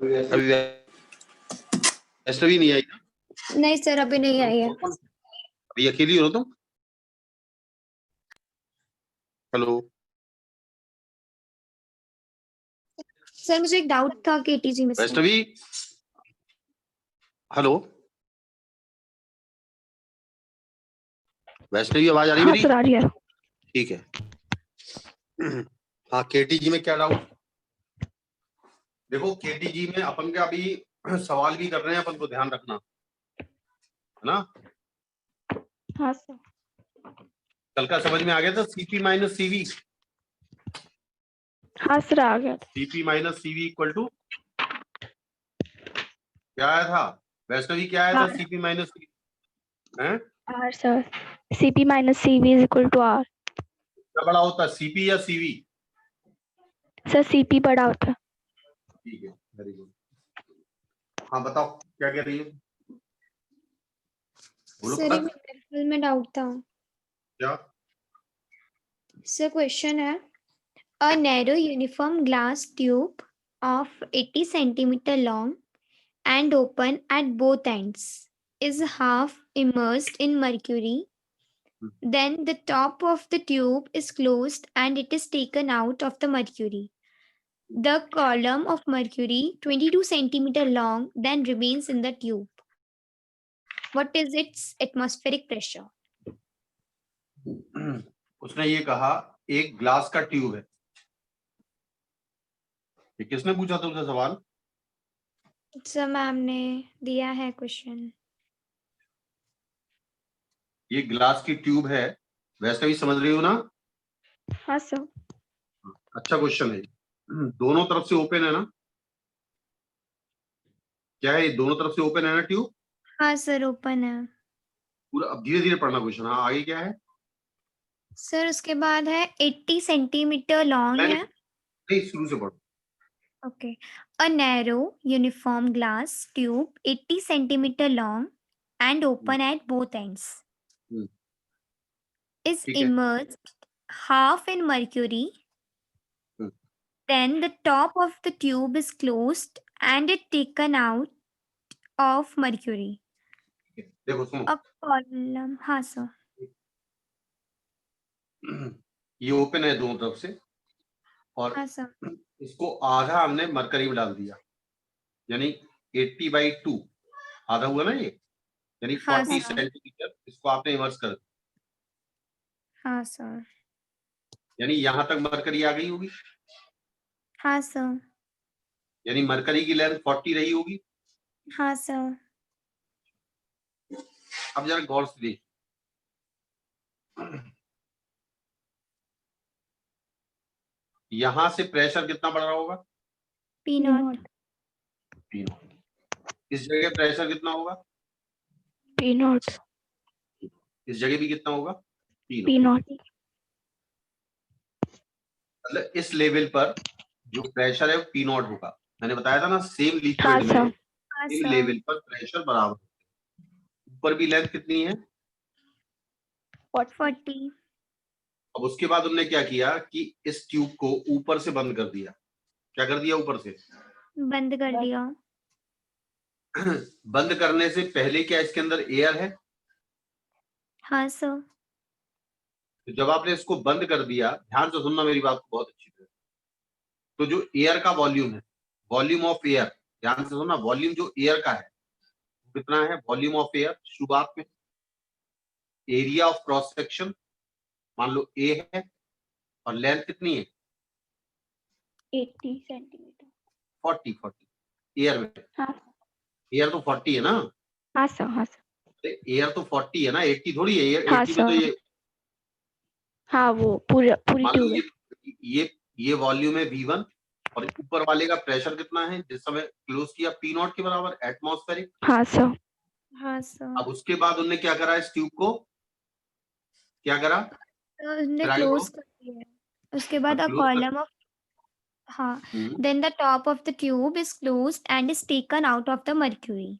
अभी वैष्णवी नहीं आई ना? नहीं सर, अभी नहीं आई है। अभी अकेली हो तुम? हेलो सर, मुझे एक डाउट था केटीजी में से। वैष्णवी, हेलो वैष्णवी, आवाज आ रही है मेरी? सर आ रही है। ठीक है। हाँ, केटीजी में क्या डाउट? देखो, केटीजी में अपन का अभी सवाल भी कर रहे हैं, अपन को ध्यान रखना है ना। हाँ सर। कल का समझ में आ गया था सीपी माइनस सीवी। हाँ सर आ गया। CP minus CV equal to क्या आया था वैष्णवी? क्या आया था सीपी माइनस सीवी? हैं? R sir, CP minus CV is equal to R. क्या बड़ा होता है, सीपी या सीवी? सर सीपी बड़ा होता है। ठीक है, वेरी गुड। हाँ बताओ, क्या कह रही है? बोलो सर, फटाक। एक में डाउट था। क्या? सर क्वेश्चन है, a narrow uniform glass tube of 80 centimeter long and open at both ends is half immersed in mercury. Then the top of the tube is closed and it is taken out of the mercury. The column of mercury 22 centimeter long then remains in the tube. What is its atmospheric pressure? उसने ये कहा एक glass का tube है। ये किसने पूछा तुमसे सवाल? सर, मैम ने दिया है क्वेश्चन। ये ग्लास की ट्यूब है, वैसे भी समझ रही हो ना? हाँ सर। अच्छा क्वेश्चन है। दोनों तरफ से ओपन है ना? क्या है, दोनों तरफ से ओपन है ना ट्यूब? हाँ सर, ओपन है। पूरा अब धीरे धीरे पढ़ना क्वेश्चन। हाँ, आगे क्या है? सर उसके बाद है 80 सेंटीमीटर लॉन्ग है। नहीं, शुरू से पढ़ो। Okay, a narrow uniform glass tube 80 centimetre long and open at both ends is ठीक है। immersed half in mercury. Then the top of the tube is closed and it taken out of mercury. देखो सुनो, A column, हाँ sir. ये open है दोनों तरफ से, और हाँ सर। इसको आधा हमने मरकरी में डाल दिया, यानी 80/2 आधा हुआ ना ये, यानी हाँ 40 सर। सेंटीमीटर इसको आपने इमर्स कर दिया, हाँ सर। यानी यहां तक मरकरी आ गई होगी, हाँ सर। यानी मरकरी की लेंथ 40 रही होगी। हाँ सर। अब जरा गौर से देख, यहां से प्रेशर कितना बढ़ रहा होगा? P not. P not. इस जगह प्रेशर कितना होगा? P not. इस जगह भी कितना होगा? P not. मतलब इस लेवल पर जो प्रेशर है वो पी नॉट होगा। मैंने बताया था ना, सेम हाँ लिक्विड में सर। सेम लेवल पर प्रेशर बराबर। ऊपर भी लेंथ कितनी है? 40। अब उसके बाद उन्होंने क्या किया कि इस ट्यूब को ऊपर से बंद कर दिया। क्या कर दिया? ऊपर से बंद कर दिया। बंद करने से पहले क्या इसके अंदर एयर है? हाँ सर। तो जब आपने इसको बंद कर दिया, ध्यान से सुनना मेरी बात को बहुत अच्छी तरह, तो जो एयर का वॉल्यूम है, वॉल्यूम ऑफ एयर, ध्यान से सुनना, वॉल्यूम जो एयर का है कितना है? वॉल्यूम ऑफ एयर शुरुआत में, एरिया ऑफ क्रॉस सेक्शन मान लो ए है, और लेंथ कितनी है? 80 सेंटीमीटर। 40 एयर में। हाँ। एयर तो 40 है ना? हाँ सर। हाँ सर। एयर तो 40 है ना, 80 थोड़ी है। हाँ 80 में तो सर। ये हाँ वो पूरी मान लो ट्यूब है। ये वॉल्यूम है V1, और ऊपर वाले का प्रेशर कितना है जिस समय क्लोज किया? पी नॉट के बराबर, एटमॉस्फेरिक। हाँ सर। हाँ सर। अब उसके बाद उन्होंने क्या करा? इस ट्यूब को क्या करा? उसने फिर आगे क्लोज बोलो। कर दिया। उसके बाद अ क्लोज कर। कॉलम ऑफ, हाँ, then the top of the tube is closed and is taken out of the mercury.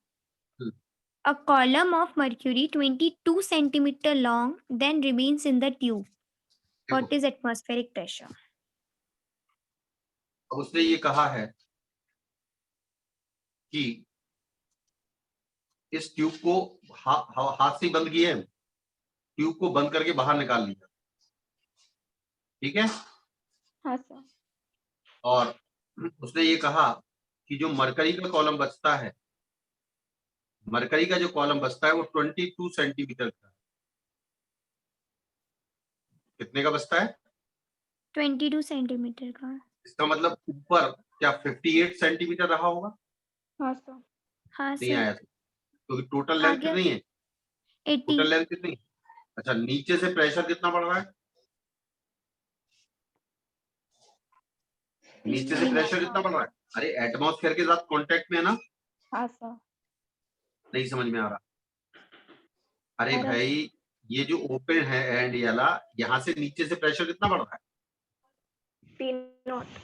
A column of mercury 22 centimeter long then remains in the tube. What is atmospheric pressure? अब उसने ये कहा है कि इस tube को हाथ से बंद किए, ट्यूब को बंद करके बाहर निकाल लिया, ठीक है। हाँ सर। और उसने ये कहा कि जो मरकरी का कॉलम बचता है, मरकरी का जो कॉलम बचता है वो 22 सेंटीमीटर का, कितने का बचता है? 22 सेंटीमीटर का। इसका मतलब ऊपर क्या 58 सेंटीमीटर रहा होगा? हाँ सर। हाँ नहीं सर। आया था, क्योंकि टोटल लेंथ आगे कितनी है? 80। टोटल लेंथ कितनी है? अच्छा, नीचे से प्रेशर कितना बढ़ रहा है? नीचे से प्रेशर कितना बढ़ रहा है? अरे एटमॉस्फेयर के साथ कांटेक्ट में है ना? हाँ सर। नहीं समझ में आ रहा? अरे और भाई, ये जो ओपन है एंड वाला, यहाँ से नीचे से प्रेशर कितना बढ़ रहा है? P not.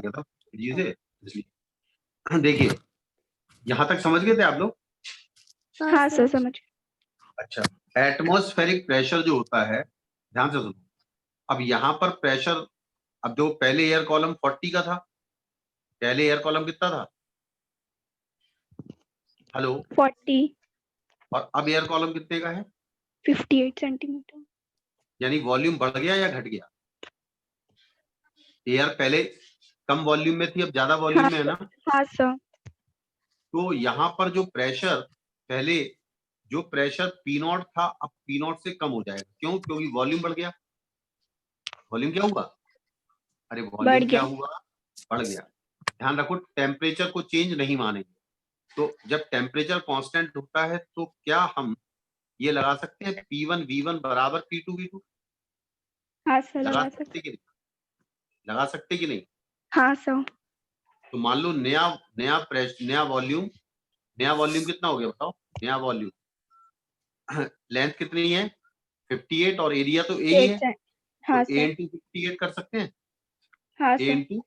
दिया था जी से, इसलिए। देखिए यहां तक समझ गए थे आप लोग? हाँ सर समझ। अच्छा, एटमॉस्फेरिक प्रेशर जो होता है, ध्यान से सुनो। अब यहाँ पर प्रेशर, अब जो पहले एयर कॉलम 40 का था, पहले एयर कॉलम कितना था? हेलो? 40, और अब एयर कॉलम कितने का है? 58 सेंटीमीटर। यानी वॉल्यूम बढ़ गया या घट गया? एयर पहले कम वॉल्यूम में थी, अब ज्यादा वॉल्यूम में है ना? हाँ सर। तो यहाँ पर जो प्रेशर, पहले जो प्रेशर पी नॉट था, अब पी नॉट से कम हो जाएगा। क्यों? क्योंकि वॉल्यूम बढ़ गया। वॉल्यूम क्या हुआ? अरे बढ़ वॉल्यूम क्या गया। हुआ? बढ़ गया। ध्यान रखो, टेम्परेचर को चेंज नहीं मानेंगे। तो जब टेम्परेचर कांस्टेंट होता है तो क्या हम ये लगा सकते हैं P1 V1 बराबर P2 V2? हाँ सर लगा लगा सकते सकते। कि नहीं? लगा सकते कि नहीं? हाँ सर। तो मान लो नया नया प्रेशर, नया वॉल्यूम कितना हो गया बताओ? नया वॉल्यूम लेंथ कितनी है? 58 और एरिया तो ए ही है, 8 तो हाँ ए सर। इंटू 58 कर सकते हैं, हाँ ए सर। इंटू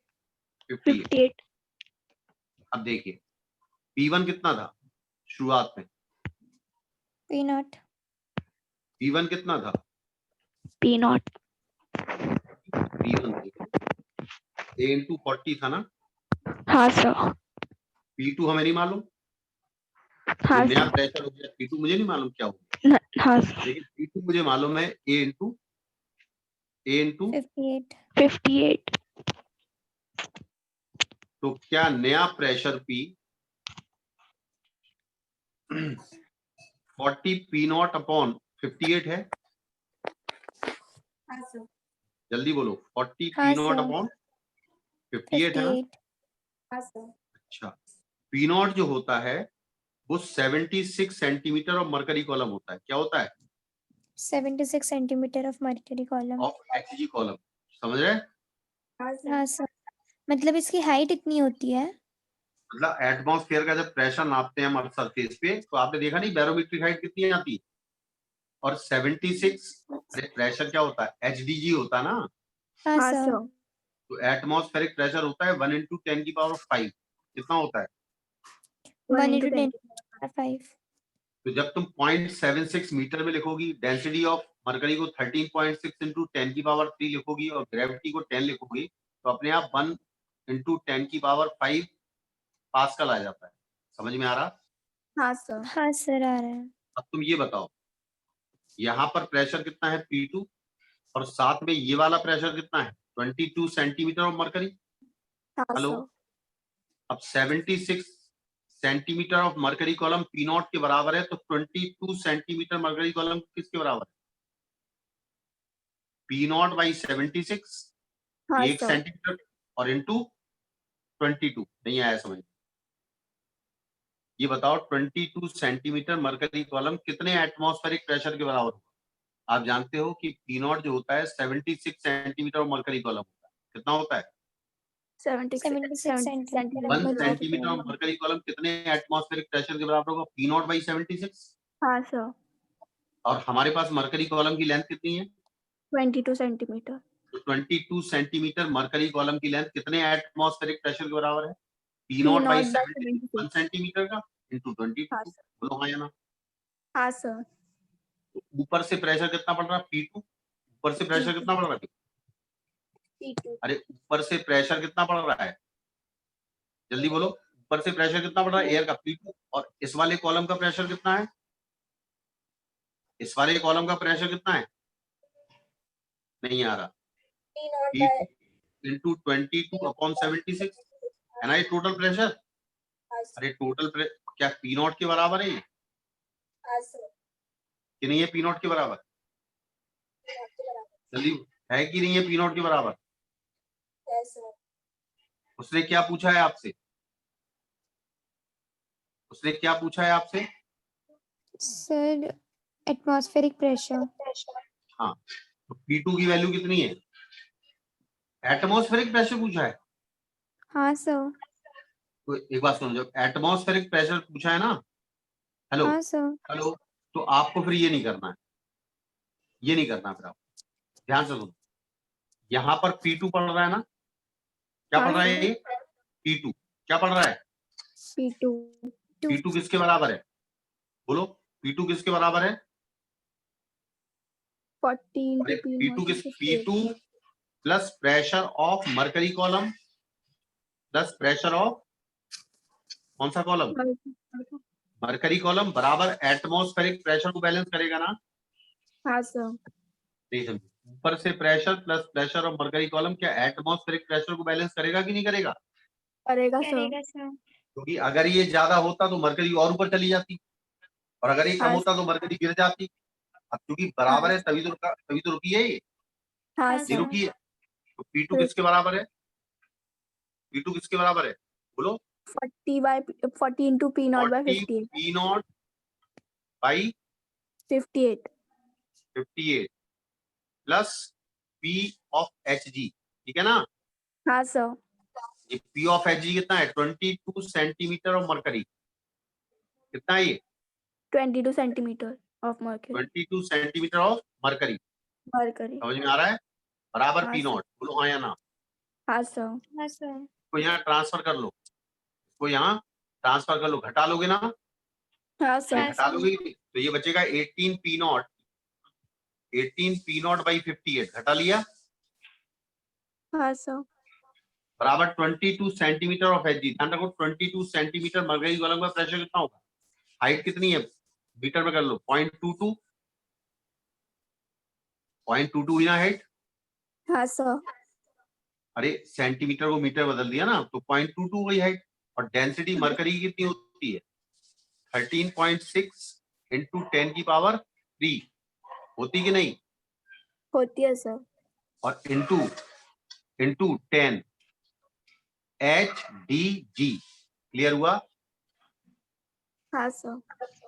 58। 58। अब देखिए P1 कितना था शुरुआत में? P naught. P1 कितना था? P not. P1 A into 40 था ना? हाँ सर। P2 हमें नहीं मालूम, जो हाँ नया सर। प्रेशर हो गया P2 मुझे नहीं मालूम क्या होगा, हाँ सर। लेकिन P2 मुझे मालूम है ए इंटू 58. 58। तो क्या नया pressure P 40 P not upon 58 है? हाँ सर. जल्दी बोलो, 40 हाँ P नॉट सर. अपॉन 58 है ना? 58. हाँ सर. अच्छा, P नॉट जो होता है वो 76 सेंटीमीटर ऑफ मरकरी कॉलम होता है। क्या होता है? 76 centimeter of mercury column. Of XD column. समझ रहे? हाँ सर. मतलब इसकी हाइट इतनी होती है? मतलब एटमॉस्फेयर का जब प्रेशर नापते हैं हम सरफेस पे, तो आपने देखा नहीं बैरोमीट्रिक हाइट कितनी आती है? और 76, अरे प्रेशर क्या होता है? एचडीजी होता है ना? हाँ हाँ सर. सर। तो एटमॉस्फेरिक प्रेशर होता है 1 इंटू 10 की पावर 5। कितना होता है? 1 into 10 to 5. तो जब तुम 0.76 मीटर में लिखोगी, डेंसिटी ऑफ मरकरी को 13.6 इंटू 10 की पावर 3 लिखोगी और ग्रेविटी को 10 लिखोगी, तो अपने आप 1 इंटू 10 की पावर 5 पास्कल आ जाता है। समझ में आ रहा? हाँ सर। हाँ सर आ रहा है. अब तुम ये बताओ, यहाँ पर प्रेशर कितना है P2, और साथ में ये वाला प्रेशर कितना है 22 सेंटीमीटर ऑफ मरकरी। हाँ हेलो? सर। अब 76 centimetre of mercury column P not के बराबर है, तो 22 सेंटीमीटर मरकरी कॉलम किसके बराबर है? P नॉट बाई 76, हाँ 1 सर। सेंटीमीटर और इंटू 22। नहीं आया समझ? ये बताओ 22 सेंटीमीटर मरकरी कॉलम कितने एटमॉस्फेरिक प्रेशर के बराबर होगा? आप जानते हो कि P नॉट जो होता है 76 सेंटीमीटर ऑफ मरकरी कॉलम होता है। कितना होता है? 76 centimeter 1 of mercury centimetre of column. Mercury column कितने एटमॉस्फेरिक प्रेशर के बराबर होगा? P nought by 76। हाँ सर। और हमारे पास मरकरी कॉलम की लेंथ कितनी है? 22 सेंटीमीटर। तो 22 सेंटीमीटर मरकरी कॉलम की लेंथ कितने एटमॉस्फेरिक प्रेशर के बराबर है? P P nought by nought by 76, 1 76। Centimetre का इंटू 22। हाँ सर। बोलो हाँ या ना? हाँ सर। तो ऊपर से प्रेशर कितना पड़ रहा है? P2। ऊपर से प्रेशर कितना पड़ रहा है? P2। अरे ऊपर से प्रेशर कितना पड़ रहा है? जल्दी बोलो, ऊपर से प्रेशर कितना पड़ रहा है? एयर का P2। और इस वाले कॉलम का प्रेशर कितना है? इस वाले कॉलम का प्रेशर कितना है? नहीं आ रहा। P2 इंटू 22 अपॉन 76 है ना ये टोटल प्रेशर। अरे टोटल क्या P नॉट के बराबर है ये कि नहीं है? P नॉट के बराबर जल्दी है कि नहीं है? P नॉट के बराबर। उसने क्या पूछा है आपसे? उसने क्या पूछा है आपसे? Sir atmospheric pressure. हाँ, तो P2 की वैल्यू कितनी है? एटमॉस्फेरिक प्रेशर पूछा है। हाँ सर. तो एक बात सुनो, जब एटमॉस्फेरिक प्रेशर पूछा है ना, हेलो हाँ सर. हेलो, तो आपको फिर ये नहीं करना है, ये नहीं करना फिर आप ध्यान से सुनो। यहाँ पर P2 पड़ रहा है ना, क्या हाँ, पढ़ रहा है सर। ये? P2 क्या पढ़ रहा है? P2 P2 किसके बराबर है? बोलो, P2 किसके बराबर है? 40 अरे into P P2 naught किस? is 58. P2 plus pressure of mercury column plus pressure of कौन सा कॉलम? मरकरी कॉलम बराबर एटमॉस्फेरिक प्रेशर को बैलेंस करेगा ना? हाँ सर। नहीं समझे? ऊपर से pressure plus pressure of mercury column क्या एटमॉस्फेरिक प्रेशर को बैलेंस करेगा कि नहीं करेगा? करेगा सर। करेगा सर। क्योंकि अगर ये ज्यादा होता तो मरकरी और ऊपर चली जाती, और अगर ये कम हाँ होता तो मरकरी गिर जाती। अब क्योंकि बराबर है तभी तो रुकी है ये, हाँ हाँ ये सर। रुकी है। तो P2 किसके बराबर है? P2 किसके बराबर है? बोलो। 40 into P naught by 40 58. P nought by 58. 58 plus P of Hg, ठीक है ना? हाँ सर। ये P ऑफ Hg कितना है? 22 सेंटीमीटर ऑफ मरकरी। कितना है ये? 22 centimeter of mercury. 22 centimetre of mercury. Mercury. समझ में आ रहा है? बराबर हाँ P सर। नॉट। बोलो हाँ या ना? हाँ सर। हाँ सर। इसको यहाँ ट्रांसफर कर लो, इसको यहाँ ट्रांसफर कर लो, घटा लोगे ना? हाँ हाँ सर। घटा लोगे कि नहीं? तो ये बचेगा 18 P not, 18 P nought by 58 घटा लिया, हाँ सर। बराबर 22 सेंटीमीटर ऑफ Hg। ध्यान रखो 22 सेंटीमीटर मरकरी कॉलम का प्रेशर कितना होगा? हाइट कितनी है? मीटर में कर लो, 0.22, 0.22 ही ना हाइट। हाँ सर। अरे सेंटीमीटर को मीटर बदल दिया ना, तो 0.22 वही हाइट। और डेंसिटी मरकरी की कितनी होती है? 13.6 इंटू 10 की पावर 3 होती कि नहीं? होती है सर। और इंटू 10 HDG। क्लियर हुआ? हाँ सर।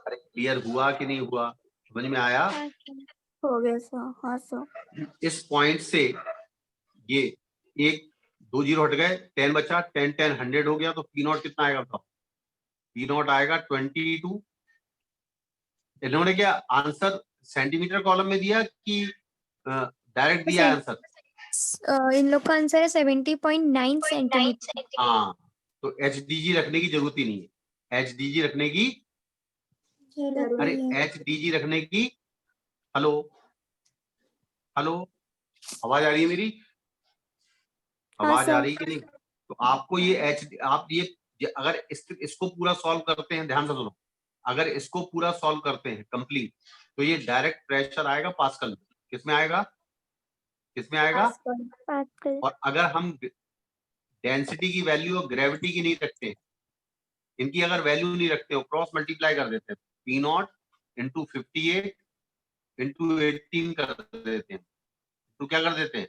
अरे क्लियर हुआ कि नहीं हुआ? समझ में आया? हाँ सर। हो गया सर। हाँ सर। इस पॉइंट से ये एक 2 जीरो हट गए, 10 बचा, 10 10 100 हो गया, तो P नॉट कितना आएगा बताओ? P नॉट आएगा 22। इन्होंने क्या आंसर सेंटीमीटर कॉलम में दिया कि डायरेक्ट दिया आंसर? इन लोग का आंसर है 70.9 सेंटीमीटर। हाँ, तो HDG रखने की जरूरत ही नहीं है। HDG रखने की, अरे HDG रखने की, हेलो हेलो, आवाज आ रही है मेरी? आवाज आ रही है कि नहीं? तो आपको ये आप ये अगर इसको पूरा सॉल्व करते हैं, ध्यान से सुनो, अगर इसको पूरा सॉल्व करते हैं कंप्लीट, तो ये डायरेक्ट प्रेशर आएगा पास्कल में। किसमें आएगा? किसमें आएगा? पास्कल। और अगर हम डेंसिटी की वैल्यू और ग्रेविटी की नहीं रखते, इनकी अगर वैल्यू नहीं रखते हो, क्रॉस मल्टीप्लाई कर देते हैं, P नॉट इंटू 58 इंटू 18 कर देते हैं, तो क्या कर देते हैं?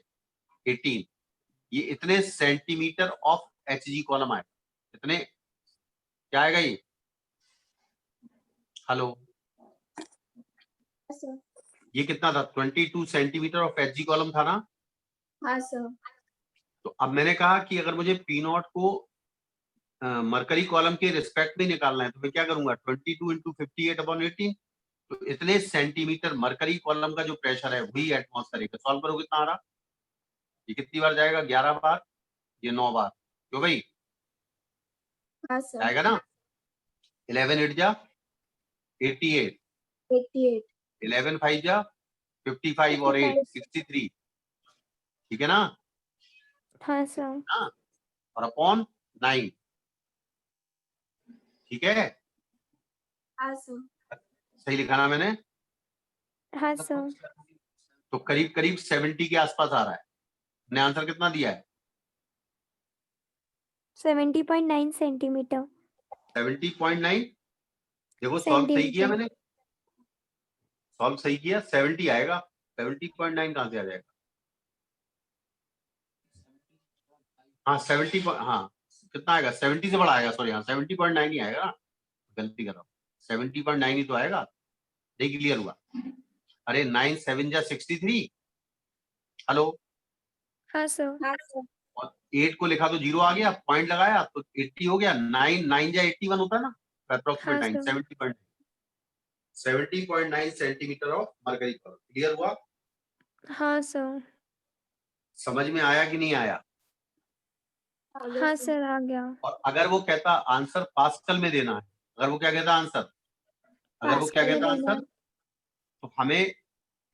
18। ये इतने सेंटीमीटर ऑफ Hg कॉलम आएगा। इतने क्या आएगा ये? हेलो, ये कितना था? 22 सेंटीमीटर ऑफ Hg कॉलम था ना? हाँ सर। तो अब मैंने कहा कि अगर मुझे P नॉट को मरकरी कॉलम के रिस्पेक्ट में निकालना है, तो मैं क्या करूंगा? 22 इंटू 58 अपॉन 18। तो इतने सेंटीमीटर मरकरी कॉलम का जो प्रेशर है वही एटमॉस्फेरिक है। सॉल्व करो, कितना आ रहा? ये कितनी बार जाएगा? 11 बार, ये 9 बार। क्यों भाई? हाँ सर। आएगा ना? 11 8 जा 88, 88. 11 5 जा 55 और 8 63, ठीक है ना? हाँ सर। हाँ, और अपॉन 9, ठीक है? हाँ सर। सही लिखा ना मैंने? हाँ सर। तो करीब करीब 70 के आसपास आ रहा है। हमने आंसर कितना दिया है? 70.9 सेंटीमीटर। 70.9। देखो सॉल्व सही किया मैंने, सॉल्व सही किया। 70 आएगा, 70.9 कहां से आ जाएगा? हाँ 70, हाँ कितना आएगा? 70 से बड़ा आएगा, सॉरी, हाँ 70.9 ही आएगा ना, गलती कर रहा हूँ, 70.9 ही तो आएगा। नहीं क्लियर हुआ? अरे 9 7 जा 63, हेलो, हाँ सर। और 8 को लिखा तो 0 आ गया, पॉइंट लगाया तो 80 हो गया। 9 9 जा 81 होता है ना, अप्रोक्सीमेट हाँ 9 sir. 70.9 centimetre of mercury column. Clear हुआ? हाँ सर। समझ में आया कि नहीं आया? हाँ सर आ गया। और अगर वो कहता आंसर पास्कल में देना है, अगर वो क्या कहता आंसर, अगर वो क्या पास्कल में कहता देना आंसर, तो हमें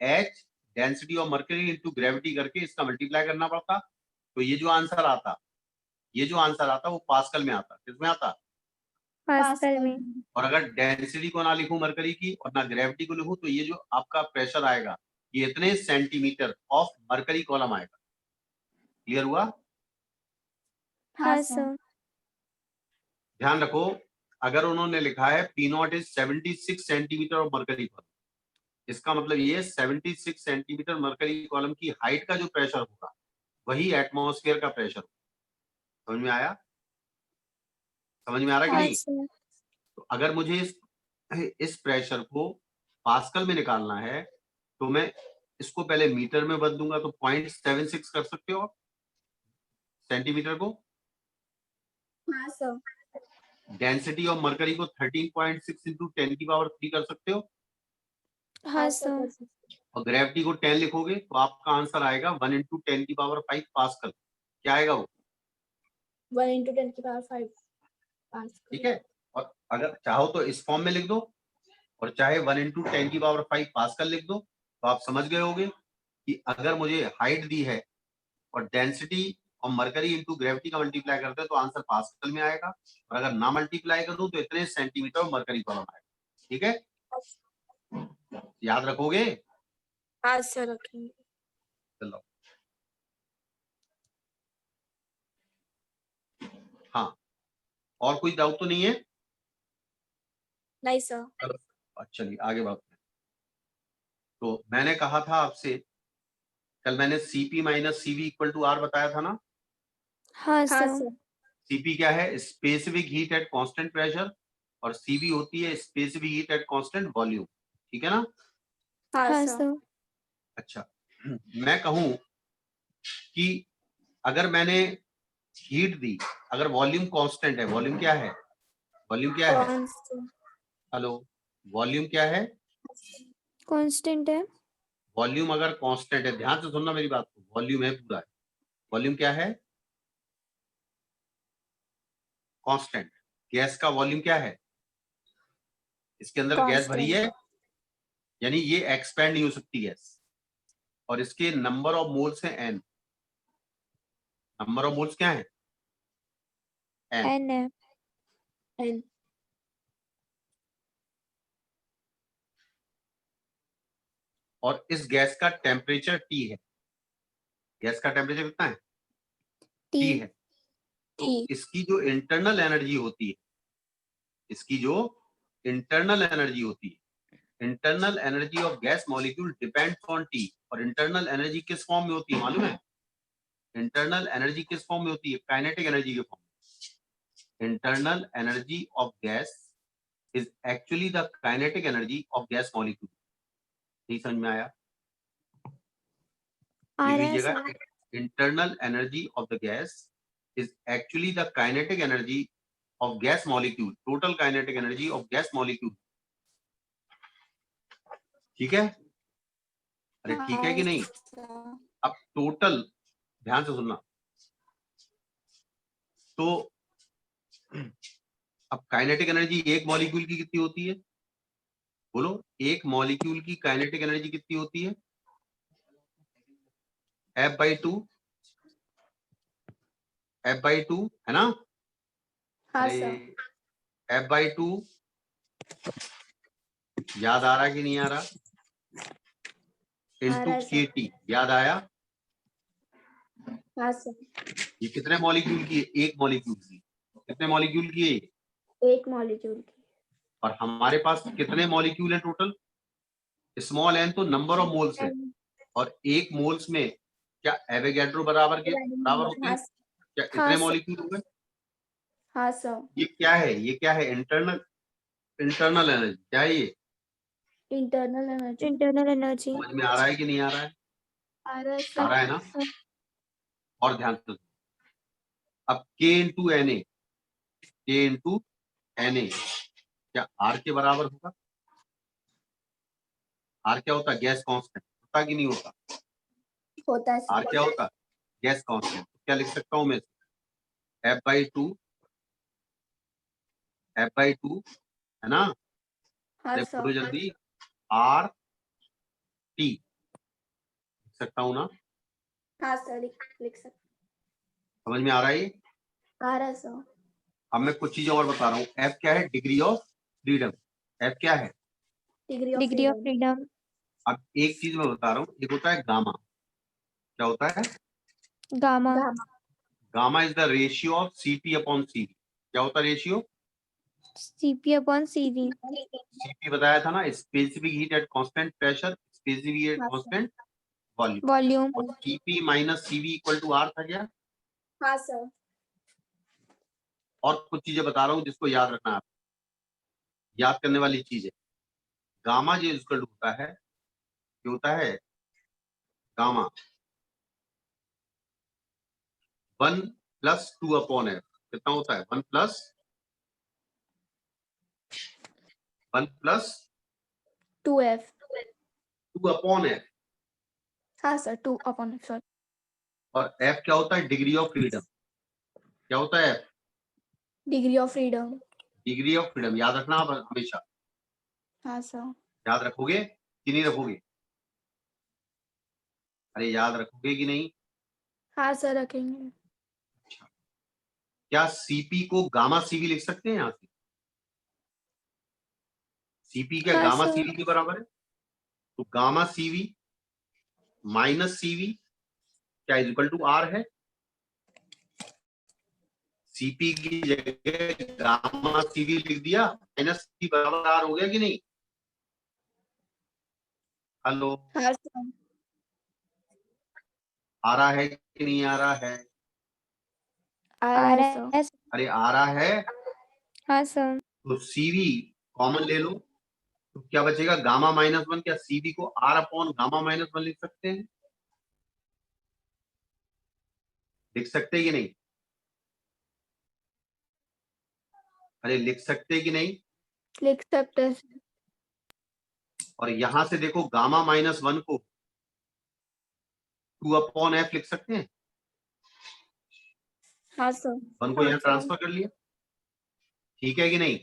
H density of mercury into gravity करके इसका मल्टीप्लाई करना पड़ता। तो ये जो आंसर आता, ये जो आंसर आता वो पास्कल में आता। किसमें आता? पास्कल में। और अगर डेंसिटी को ना लिखूं मरकरी की और ना ग्रेविटी को लिखूं, तो ये जो आपका प्रेशर आएगा ये इतने सेंटीमीटर ऑफ मरकरी कॉलम आएगा। क्लियर हुआ? हाँ सर। ध्यान रखो, अगर उन्होंने लिखा है P not is 76 centimetre of mercury column, इसका मतलब ये 76 सेंटीमीटर मरकरी कॉलम की हाइट का जो प्रेशर होगा वही एटमॉस्फेयर का प्रेशर होगा। समझ में आया? समझ में आ रहा है कि हाँ नहीं? सर। तो अगर मुझे इस प्रेशर को पास्कल में निकालना है तो मैं इसको पहले मीटर में बदलूंगा, तो 0.76 कर सकते हो आप सेंटीमीटर को। हाँ सर। डेंसिटी ऑफ मरकरी को 13.6 इंटू 10 की पावर 3 कर सकते हो। हाँ सर। और ग्रेविटी को 10 लिखोगे तो आपका आंसर आएगा 1 इंटू 10 की पावर 5 पास्कल। क्या आएगा वो? 1 into 10 की पावर 5 पास्कल। ठीक है। और अगर चाहो तो इस फॉर्म में लिख दो, और चाहे 1 इंटू 10 की पावर 5 पास्कल लिख दो, तो आप समझ गए होगे कि अगर मुझे हाइट दी है और डेंसिटी और मरकरी इंटू ग्रेविटी का मल्टीप्लाई करते हैं तो आंसर पास्कल में आएगा, और अगर ना मल्टीप्लाई करूं तो इतने सेंटीमीटर मरकरी कॉलम आएगा। ठीक है, याद रखोगे? हाँ सर रखेंगे। चलो, हाँ, और कोई डाउट तो नहीं है? नहीं सर। चलिए आगे बढ़ते हैं। तो मैंने कहा था आपसे, कल मैंने CP minus CV equal to R बताया था ना। हाँ हाँ सर। सर। सीपी क्या है? Specific heat at constant pressure, और सीवी होती है specific heat at constant volume. ठीक है ना? हाँ हाँ सर। सर। अच्छा, मैं कहूं कि अगर मैंने हीट दी, अगर वॉल्यूम कांस्टेंट है, वॉल्यूम क्या है? वॉल्यूम क्या है? कौन सा? हेलो, वॉल्यूम क्या है? कांस्टेंट है। वॉल्यूम अगर कांस्टेंट है, ध्यान से सुनना मेरी बात को, वॉल्यूम है पूरा, वॉल्यूम क्या है? कांस्टेंट। गैस का वॉल्यूम क्या है? इसके अंदर गैस भरी है, यानी ये एक्सपैंड नहीं हो सकती गैस, और इसके नंबर ऑफ मोल्स है n। नंबर ऑफ मोल्स क्या है? n। एन है। एन। और इस गैस का टेम्परेचर T है। गैस का टेम्परेचर कितना है? T T. है। तो इसकी जो इंटरनल एनर्जी होती है, इसकी जो इंटरनल एनर्जी होती है, internal energy of gas molecule depends on T। और इंटरनल एनर्जी किस फॉर्म में होती है मालूम है? इंटरनल एनर्जी किस फॉर्म में होती है? काइनेटिक एनर्जी के फॉर्म में। Internal energy of gas is actually the kinetic energy of gas molecule. नहीं समझ में आया? आ लिख रहा है लीजिएगा, sir. Internal energy of the gas is actually the kinetic energy of gas molecule, total kinetic energy of gas molecule. ठीक है? अरे ठीक है कि नहीं? अब टोटल, ध्यान से सुनना, तो अब काइनेटिक एनर्जी एक मॉलिक्यूल की कितनी होती है? बोलो, एक मॉलिक्यूल की काइनेटिक एनर्जी कितनी होती है? F/2, F/2 है ना? हाँ अरे सर। F/2 याद आ रहा कि नहीं आ रहा? इंटू रहा है सर। KT, याद आया? हाँ सर। ये कितने मॉलिक्यूल की है? एक मॉलिक्यूल की। कितने मॉलिक्यूल की है ये? एक मॉलिक्यूल की। और हमारे पास कितने मॉलिक्यूल है टोटल? स्मॉल n तो नंबर ऑफ मोल्स है, और एक मोल्स में क्या एवोगैड्रो बराबर होते हाँ हैं? क्या हाँ इतने सर। मॉलिक्यूल हो गए? हाँ सर। ये क्या है? ये क्या है? Internal energy. क्या है ये? Internal energy. Internal energy. समझ में आ रहा है कि नहीं आ रहा है? आ रहा है आ सर। रहा है ना? और ध्यान से, अब K into Na, K into Na क्या R के बराबर होगा? R क्या होता है? Gas constant. होता कि नहीं होता? होता है R सर। क्या होता? Gas constant. तो क्या लिख सकता हूं मैं? f/2 है ना? हाँ अरे सर बोलो जल्दी, आर टी लिख सकता हूँ ना? हाँ सर लिख सकते समझ में आ रहा है ये? आ रहा है सर अब मैं कुछ चीजें और बता रहा हूँ। एफ क्या है? Degree of freedom. एफ क्या है? Degree of Degree of freedom freedom. अब एक चीज मैं बता रहा हूँ, एक होता है गामा। क्या होता है? Gamma. Gamma gamma is the ratio of CP upon CV. क्या होता है ratio? CP upon CV. CP बताया था ना, specific heat at constant pressure, specific heat at हाँ, कांस्टेंट वॉल्यूम। Volume. और CP minus CV equal to R था क्या? हाँ सर और कुछ चीजें बता रहा हूँ जिसको याद रखना है, याद करने वाली चीज है। गामा जो इक्वल टू होता है, जो होता है गामा 1 + 2 अपॉन एफ। कितना होता है? 1 + 2F 2 अपॉन एफ। हाँ सर 2 अपॉन सर और एफ क्या होता है? Degree of freedom. क्या होता है F? Degree of freedom degree of freedom. याद रखना आप हमेशा। हाँ सर याद रखोगे कि नहीं रखोगे? अरे याद रखोगे कि नहीं? हाँ सर रखेंगे क्या सीपी को गामा सीवी लिख सकते हैं यहाँ से? सीपी क्या हाँ गामा सर. सीवी के बराबर है? तो गामा सीवी माइनस सीवी क्या इक्वल टू आर है? सीपी की जगह गामा सीवी लिख दिया, माइनस सी बराबर आर हो गया कि नहीं? हेलो, हाँ सर आ रहा है कि नहीं आ रहा है? आ आ रहा है रहा सर है. अरे आ रहा है। हाँ सर. तो सीवी कॉमन ले लो, तो क्या बचेगा? गामा -1। क्या सीवी को आर अपॉन गामा -1 लिख सकते हैं? लिख सकते हैं कि नहीं? अरे लिख सकते हैं कि नहीं? लिख सकते हैं सर और यहां से देखो गामा -1 को 2 अपॉन एफ लिख सकते हैं। हाँ सर 1 को यहाँ ट्रांसफर कर लिया। ठीक है कि नहीं?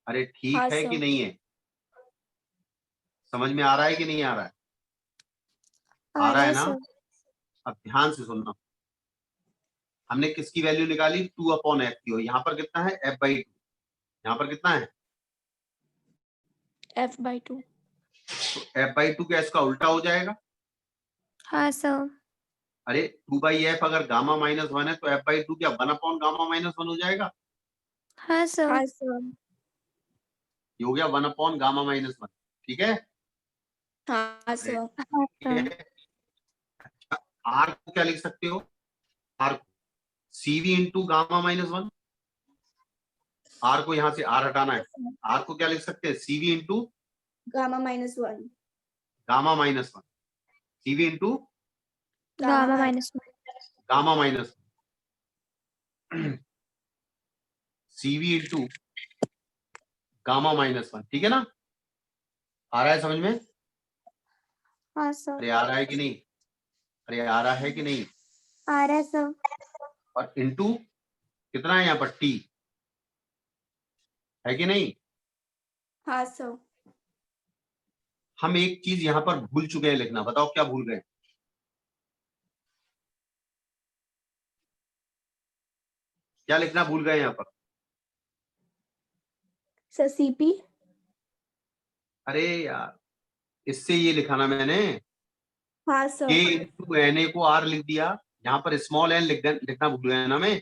अरे ठीक हाँ है सर कि नहीं है? समझ में आ रहा है कि नहीं आ रहा है? आ आ रहा रहा है है ना? सर. अब ध्यान से सुनना। हमने किसकी वैल्यू निकाली? 2 अपॉन एफ की। और यहाँ पर कितना है? f/2। यहाँ पर कितना है? F/2 तो f/2 क्या इसका उल्टा हो जाएगा? हाँ सर. अरे 2/f अगर गामा -1 है तो f/2 क्या 1 अपॉन गामा -1 हो जाएगा? हाँ सर. हाँ सर ये हो गया 1 अपॉन गामा -1। ठीक है? हाँ सर हाँ ठीक है। सर. आर को क्या लिख सकते हो? आर को सीवी इंटू गामा -1। आर को यहां से आर हटाना है। आर को क्या लिख सकते हैं? CV into gamma -1 gamma -1। CV into Gamma minus 1. Gamma -1। CV into gamma -1। ठीक है ना? आ रहा है समझ में? हाँ सर. अरे आ रहा है कि नहीं? अरे आ रहा है कि नहीं? आ रहा है सर. और इंटू कितना है यहाँ पर? टी है कि नहीं? हाँ सर हम एक चीज यहाँ पर भूल चुके हैं लिखना। बताओ क्या भूल गए? क्या लिखना भूल गए यहाँ पर? सर CP अरे यार, इससे ये लिखा ना मैंने, हाँ के सर इंटू एन ए को आर लिख दिया। यहाँ पर स्मॉल एन लिखना भूल गए ना मैं।